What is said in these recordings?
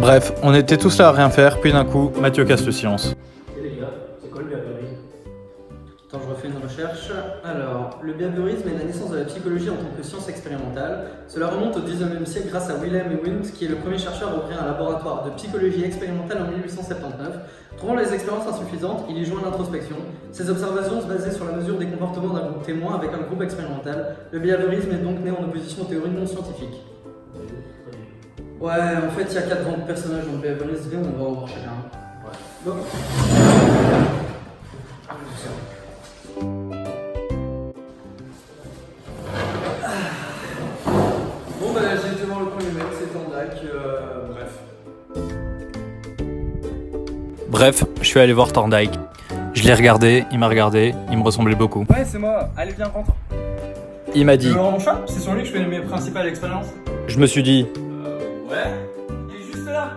Bref, on était tous là à rien faire, puis d'un coup, Mathieu casse le silence. Et les gars, c'est quoi le behaviorisme? Attends, je refais une recherche. Alors, le behaviorisme est la naissance de la psychologie en tant que science expérimentale. Cela remonte au 19e siècle grâce à Wilhelm Wundt, qui est le premier chercheur à ouvrir un laboratoire de psychologie expérimentale en 1879. Trouvant les expériences insuffisantes, il y joint l'introspection. Ces observations se basaient sur la mesure des comportements d'un groupe témoin avec un groupe expérimental. Le behaviorisme est donc né en opposition aux théories non scientifiques. Ouais, en fait, il y a 4 grands personnages dans le behaviorisme, on va en voir chacun. Ouais. Bon. Bon, bah, j'ai été voir le premier mec, c'est Thorndike, bref. Bref, je suis allé voir Thorndike. Je l'ai regardé, il m'a regardé, il me ressemblait beaucoup. Ouais, c'est moi. Allez, viens, rentre. Il m'a Tu dit, veux voir mon chat? C'est sur lui que je fais mes principales expériences. je me suis dit, Ouais. Il est juste là.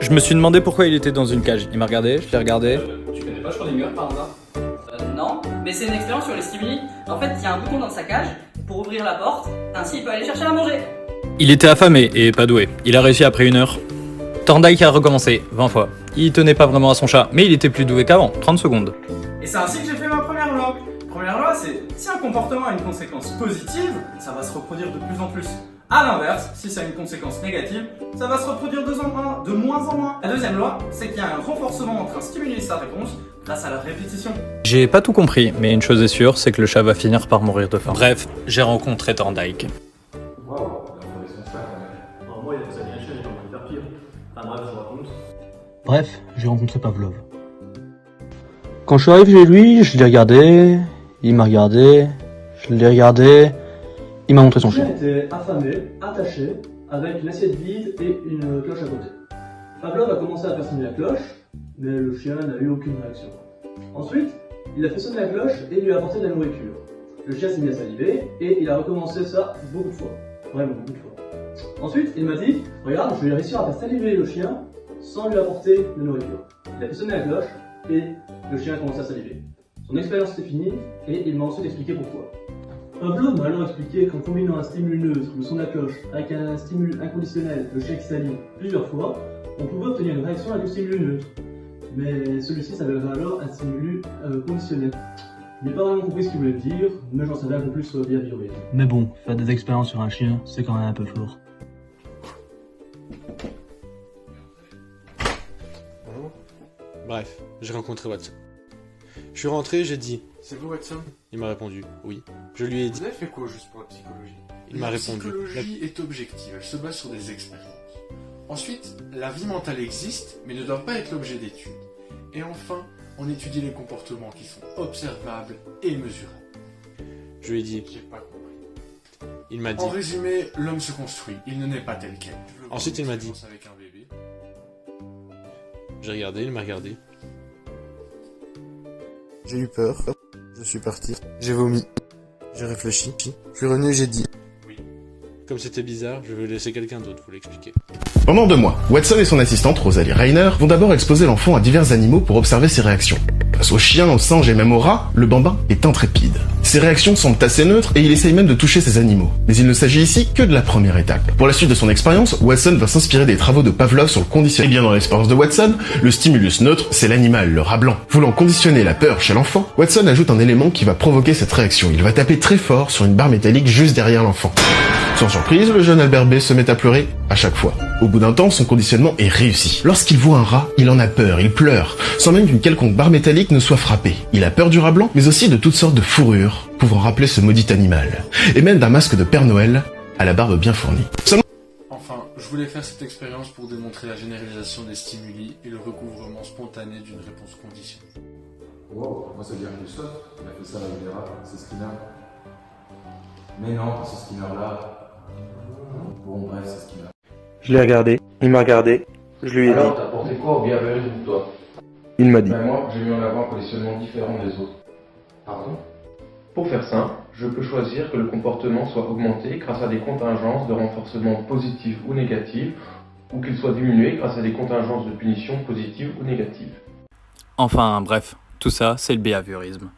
je me suis demandé pourquoi il était dans une cage. Il m'a regardé, je l'ai regardé. Tu connais pas Schrödinger par hasard? Non, mais c'est une expérience sur les stimuli. En fait, il y a un bouton dans sa cage pour ouvrir la porte, ainsi il peut aller chercher à manger. Il était affamé et pas doué. Il a réussi après 1 heure. Thorndike a recommencé 20 fois. Il tenait pas vraiment à son chat, mais il était plus doué qu'avant, 30 secondes. Et c'est ainsi que j'ai fait ma première loi. Première loi, c'est si un comportement a une conséquence positive, ça va se reproduire de plus en plus. A l'inverse, si ça a une conséquence négative, ça va se reproduire de moins en moins. La deuxième loi, c'est qu'il y a un renforcement entre un stimulus et sa réponse grâce à la répétition. J'ai pas tout compris, mais une chose est sûre, c'est que le chat va finir par mourir de faim. Bref, j'ai rencontré Thorndike. Waouh, la reconnaissance là quand même. Alors, moi, il y a des années j'ai envie de faire pire. Enfin bref, je vous raconte. Bref, j'ai rencontré Pavlov. Quand je suis arrivé chez lui, je l'ai regardé, il m'a regardé, je l'ai regardé, il m'a montré son chien. Le chien était affamé, attaché, avec une assiette vide et une cloche à côté. Pavlov a commencé à faire sonner la cloche, mais le chien n'a eu aucune réaction. Ensuite, il a fait sonner la cloche et il lui a apporté de la nourriture. Le chien s'est mis à saliver et il a recommencé ça beaucoup de fois. Vraiment beaucoup de fois. Ensuite, il m'a dit, regarde, je vais réussir à faire saliver le chien sans lui apporter de nourriture. Il a fait sonner la cloche et le chien a commencé à saliver. Son expérience était finie et il m'a ensuite expliqué pourquoi. Pavlov m'a alors expliqué qu'en combinant un stimulus neutre, le son de la cloche, avec un stimulus inconditionnel, le chien qui salive, plusieurs fois, on pouvait obtenir une réaction avec le stimulus neutre. Mais celui-ci s'avérait alors un stimulus conditionnel. Je n'ai pas vraiment compris ce qu'il voulait dire, mais j'en savais un peu plus sur le behaviorisme. Mais bon, faire des expériences sur un chien, c'est quand même un peu fort. Bref, j'ai rencontré Watson. Je suis rentré, j'ai dit « C'est vous, Watson? Il m'a répondu « Oui ». Je lui ai dit Vous avez fait quoi juste pour la psychologie? Il m'a répondu La psychologie est objective, elle se base sur des expériences. Ensuite, la vie mentale existe, mais ne doit pas être l'objet d'études. Et enfin, on étudie les comportements qui sont observables et mesurables. » Je lui ai dit J'ai pas compris. Il m'a dit En résumé, l'homme se construit, il ne naît pas tel quel. Ensuite, il m'a dit avec un bébé. J'ai regardé, il m'a regardé. J'ai eu peur, je suis parti, j'ai vomi, j'ai réfléchi, je suis revenu, j'ai dit. Comme c'était bizarre, je vais laisser quelqu'un d'autre vous l'expliquer. Pendant 2 mois, Watson et son assistante, Rosalie Reiner, vont d'abord exposer l'enfant à divers animaux pour observer ses réactions. Face aux chiens, aux singes et même aux rats, le bambin est intrépide. Ses réactions semblent assez neutres et il essaye même de toucher ces animaux. Mais il ne s'agit ici que de la première étape. Pour la suite de son expérience, Watson va s'inspirer des travaux de Pavlov sur le conditionnement. Et bien dans l'expérience de Watson, le stimulus neutre, c'est l'animal, le rat blanc. Voulant conditionner la peur chez l'enfant, Watson ajoute un élément qui va provoquer cette réaction. Il va taper très fort sur une barre métallique juste derrière l'enfant. Sans surprise, le jeune Albert B se met à pleurer à chaque fois. Au bout d'un temps, son conditionnement est réussi. Lorsqu'il voit un rat, il en a peur, il pleure, sans même qu'une quelconque barre métallique ne soit frappée. Il a peur du rat blanc, mais aussi de toutes sortes de fourrures, pouvant rappeler ce maudit animal. Et même d'un masque de Père Noël à la barbe bien fournie. Enfin, je voulais faire cette expérience pour démontrer la généralisation des stimuli et le recouvrement spontané d'une réponse conditionnée. Wow, moi ça vient du sol, il a fait ça avec des rats, c'est Skinner. Mais non, ce Skinner là. Bon bref, c'est Skinner. Je l'ai regardé, il m'a regardé, je lui ai dit. Alors, t'as porté quoi au behaviorisme toi? Il m'a dit. Ben moi, j'ai mis en avant un positionnement différent des autres. Pardon? Pour faire simple, je peux choisir que le comportement soit augmenté grâce à des contingences de renforcement positives ou négatives, ou qu'il soit diminué grâce à des contingences de punition positives ou négatives. Enfin, bref, tout ça, c'est le behaviorisme.